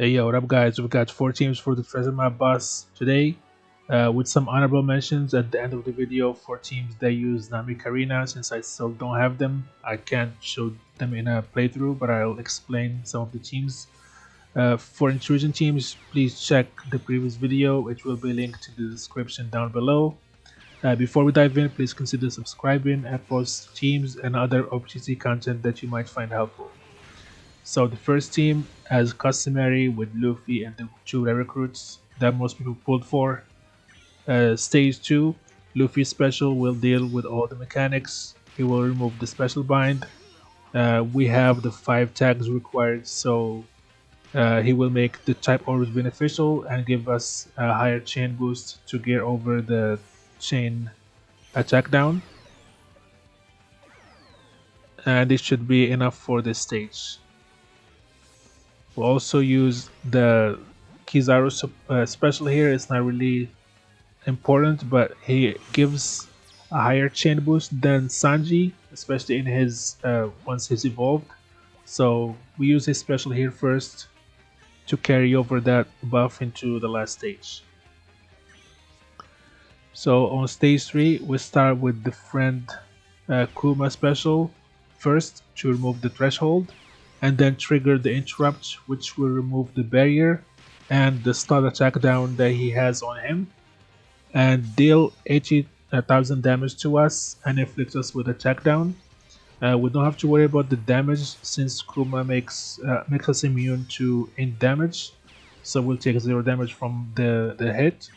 Hey, yo, what up, guys? We've got 4 teams for the treasure map boss today, with some honorable mentions at the end of the video for teams that use Nami Karina. Since I still don't have them, I can't show them in a playthrough, but I'll explain some of the teams. For intrusion teams, please check the previous video. It will be linked in the description down below. Before we dive in, please consider subscribing and post teams and other Optc content that you might find helpful. So the first team, as customary with Luffy and the 2 rare recruits that most people pulled for. Stage 2, Luffy special will deal with all the mechanics. He will remove the special bind. We have the 5 tags required, so he will make the type orbs beneficial and give us a higher chain boost to gear over the chain attack down. And it should be enough for this stage. We'll also use the Kizaru special here. It's not really important, but he gives a higher chain boost than Sanji, especially in his once he's evolved. So we use his special here first to carry over that buff into the last stage. So on stage 3, we start with the friend Kuma special first to remove the threshold, and then trigger the interrupt, which will remove the barrier and the stun attack down that he has on him, and deal 80,000 damage to us and inflict us with attack down. We don't have to worry about the damage since Kuma makes us immune to int damage, so we'll take 0 damage from the hit.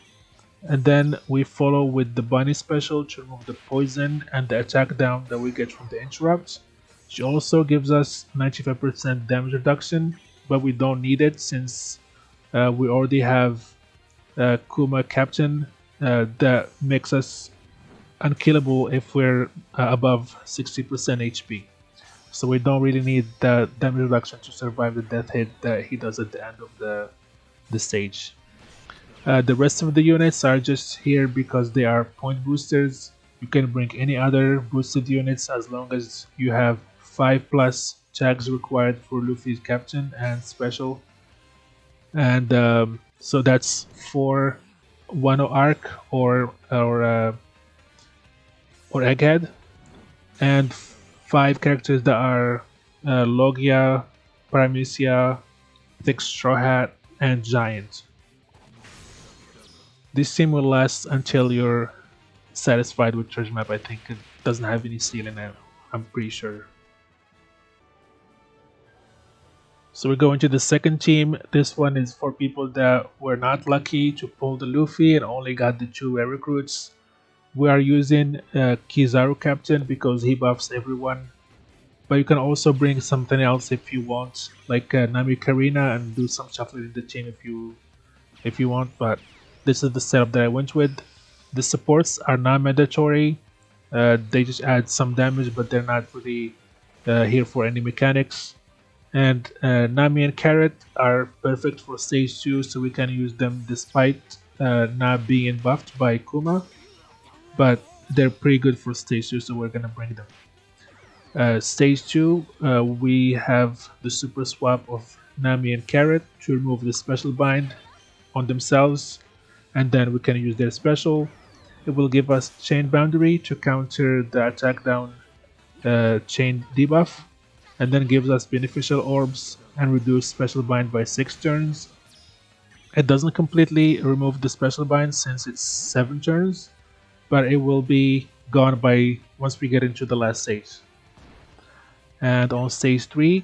And then we follow with the bunny special to remove the poison and the attack down that we get from the interrupt. She also gives us 95% damage reduction, but we don't need it since we already have Kuma Captain that makes us unkillable if we're above 60% HP. So we don't really need the damage reduction to survive the death hit that he does at the end of the stage. The rest of the units are just here because they are point boosters. You can bring any other boosted units as long as you have 5+ tags required for Luffy's captain and special. And so that's 4 Wano Arc or Egghead, and 5 characters that are Logia, Paramecia, Thick Straw Hat, and Giant. This team will last until you're satisfied with treasure map. I think it doesn't have any ceiling now, I'm pretty sure. So we're going to the second team. This one is for people that were not lucky to pull the Luffy and only got the 2 rare recruits. We are using Kizaru Captain because he buffs everyone. But you can also bring something else if you want, like Nami Karina, and do some shuffling in the team if you want. But this is the setup that I went with. The supports are not mandatory. They just add some damage, but they're not really here for any mechanics. And Nami and Carrot are perfect for stage 2, so we can use them despite not being buffed by Kuma. But they're pretty good for stage 2, so we're gonna bring them. Stage 2, we have the super swap of Nami and Carrot to remove the special bind on themselves, and then we can use their special. It will give us chain boundary to counter the attack down chain debuff, and then gives us beneficial orbs and reduce special bind by 6 turns. It doesn't completely remove the special bind since it's 7 turns, but it will be gone by once we get into the last stage. And on stage 3,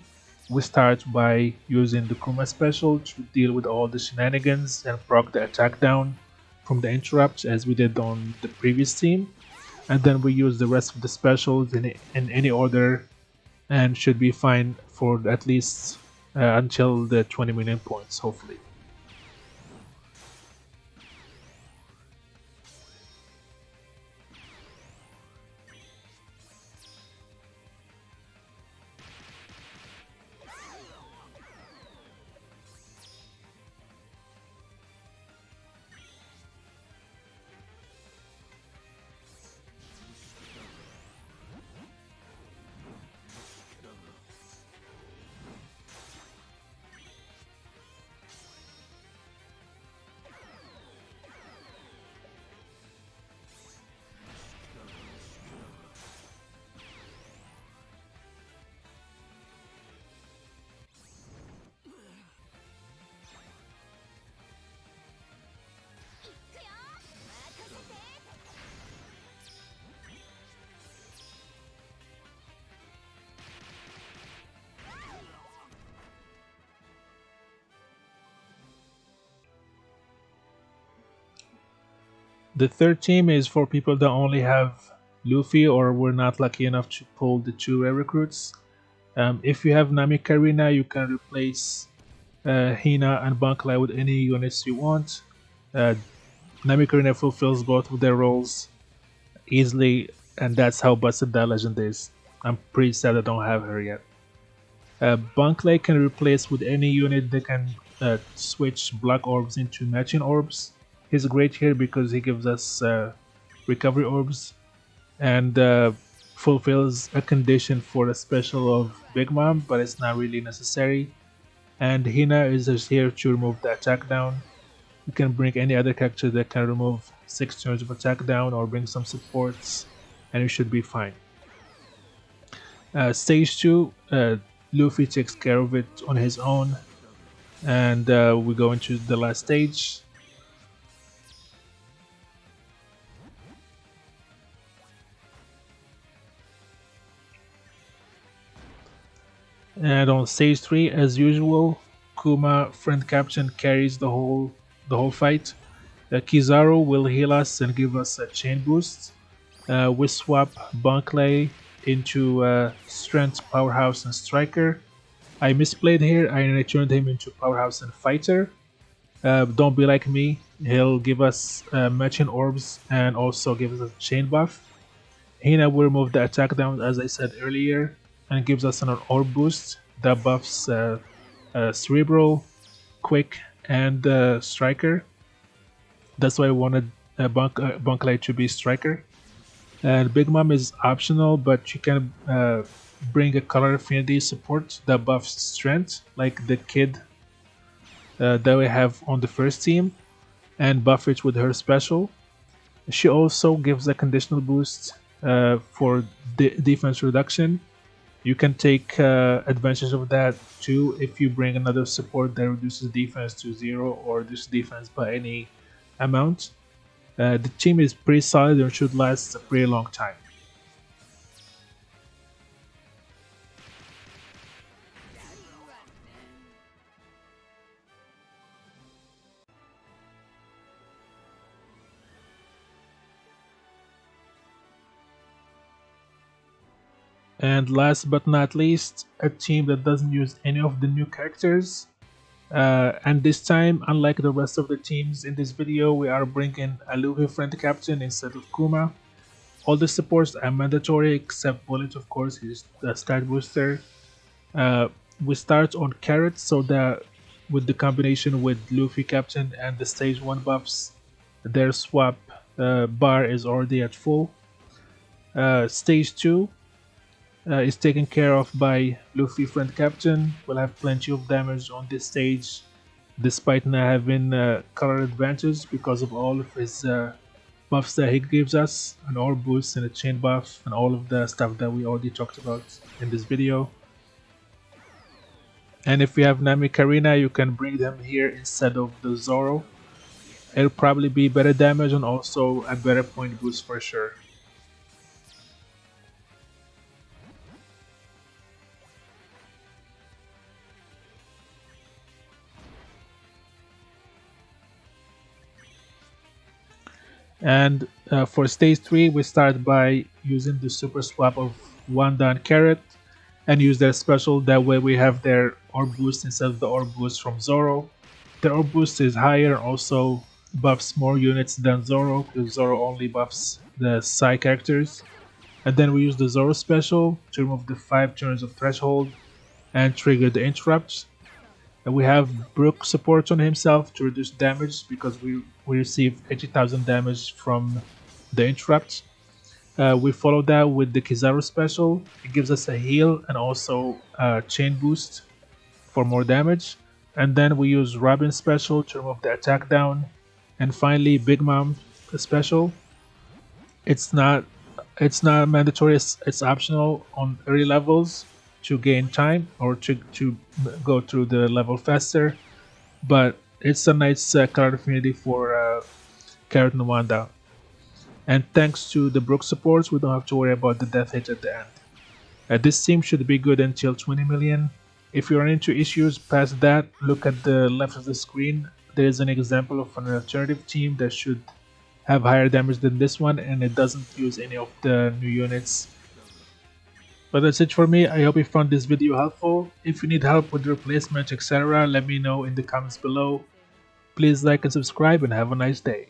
we start by using the Kuma special to deal with all the shenanigans and proc the attack down from the interrupt as we did on the previous team. And then we use the rest of the specials in any order and should be fine for at least until the 20 million points, hopefully. The third team is for people that only have Luffy or were not lucky enough to pull the two rare recruits. If you have Nami Karina, you can replace Hina and Banklai with any units you want. Nami Karina fulfills both of their roles easily, and that's how busted that legend is. I'm pretty sad I don't have her yet. Banklai can replace with any unit that can switch black orbs into matching orbs. He's great here because he gives us recovery orbs and fulfills a condition for a special of Big Mom, but it's not really necessary. And Hina is just here to remove the attack down. You can bring any other character that can remove 6 turns of attack down or bring some supports, and you should be fine. Stage 2, Luffy takes care of it on his own, and we go into the last stage. And on stage 3, as usual, Kuma, friend captain, carries the whole fight. Kizaru will heal us and give us a chain boost. We swap Banklai into Strength, Powerhouse, and Striker. I misplayed here, I turned him into Powerhouse and Fighter. Don't be like me, he'll give us matching orbs and also give us a chain buff. Hina will remove the attack down as I said earlier and gives us an orb boost that buffs Cerebral, Quick, and Striker. That's why I wanted Banklai to be Striker. And Big Mom is optional, but you can bring a color affinity support that buffs strength, like the kid that we have on the first team, and buff it with her special. She also gives a conditional boost for defense reduction. You can take advantage of that too if you bring another support that reduces defense to 0 or reduces defense by any amount. The team is pretty solid and should last a pretty long time. And last but not least, a team that doesn't use any of the new characters. And this time, unlike the rest of the teams in this video, we are bringing a Luffy friend captain instead of Kuma. All the supports are mandatory except Bullet, of course, he's the start booster. We start on Carrot so that with the combination with Luffy captain and the stage 1 buffs, their swap bar is already at full. Stage 2 is taken care of by Luffy friend captain. Will have plenty of damage on this stage despite not having color advantage because of all of his buffs that he gives us, an orb boost and a chain buff and all of the stuff that we already talked about in this video. And if you have Nami Karina, you can bring them here instead of the Zoro. It'll probably be better damage and also a better point boost for sure. And for stage 3, we start by using the super swap of Wanda and Carrot and use their special. That way we have their orb boost instead of the orb boost from Zoro. Their orb boost is higher, also buffs more units than Zoro, because Zoro only buffs the Psy characters. And then we use the Zoro special to remove the 5 turns of threshold and trigger the interrupt. And we have Brook support on himself to reduce damage because we receive 80,000 damage from the interrupt. We follow that with the Kizaru special. It gives us a heal and also a chain boost for more damage. And then we use Robin special to remove the attack down. And finally Big Mom special. It's not mandatory, it's optional on early levels to gain time or to go through the level faster, but it's a nice card affinity for Carrot and Wanda. And thanks to the Brook supports, we don't have to worry about the death hit at the end. This team should be good until 20 million. If you run into issues past that, look at the left of the screen. There is an example of an alternative team that should have higher damage than this one, and it doesn't use any of the new units. But that's it for me. I hope you found this video helpful. If you need help with replacements, etc., let me know in the comments below. Please like and subscribe and have a nice day.